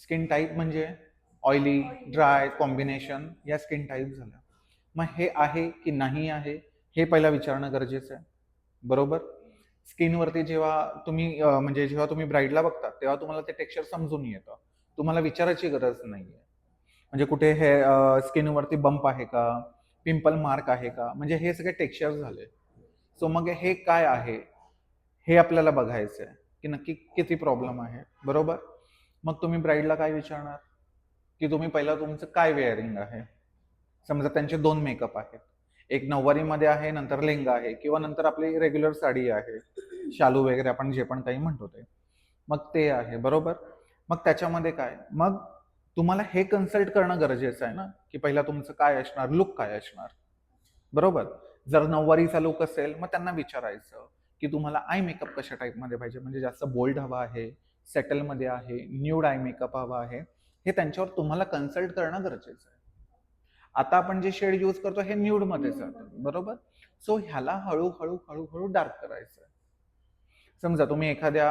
Skin type म्हणजे oily, dry, combination या skin type झाल्या. मग हे आहे की नाही आहे हे पहिला विचारणं गरजेचं आहे. बरोबर? स्किनवरती जेव्हा तुम्ही म्हणजे जेव्हा तुम्ही ब्राईडला बघता, तेव्हा तुम्हाला ते टेक्स्चर समजून येतं. तुम्हाला विचारायची गरज नाहीये. म्हणजे कुठे हे स्किनवरती बंप आहे का? पिंपल मार्क आहे का? म्हणजे हे सगळे टेक्स्चर झाले. सो मग हे काय आहे? हे आपल्याला बघायचं आहे, की नक्की किती प्रॉब्लेम आहे. बरोबर? मग तुम्ही ब्राईडला काय विचारणार? की तुम्ही पहिला तुमचं काय वेअरिंग आहे? समजा त्यांचे 2 मेकअप आहेत. एक नऊवारीमध्ये आहे, नंतर लेहंगा आहे किंवा नंतर आपली रेग्युलर साडी आहे. शालू वगैरे आपण जे पण काही म्हणतो ते. मग ते आहे, बरोबर? मग त्याच्यामध्ये काय? मग तुम्हाला हे कन्सल्ट करणं गरजेचं आहे ना, की पहिला तुमचं काय असणार, लूक काय असणार? बरोबर? जर नऊवारीचा लूक असेल, मग त्यांना विचारायचं, की तुम्हाला आय मेकअप कशा टाईपमध्ये पाहिजे? म्हणजे जास्त बोल्ड हवा आहे, सेटलमध्ये आहे, न्यूड आय मेकअप हवा आहे. हे त्यांच्यावर तुम्हाला कन्सल्ट करणं गरजेचं आहे. आता आपण जे शेड यूज करतो हे न्यूडमध्ये जातं, बरोबर? सो ह्याला हळू-हळू, हळूहळू डार्क करायचं आहे. समजा तुम्ही एखाद्या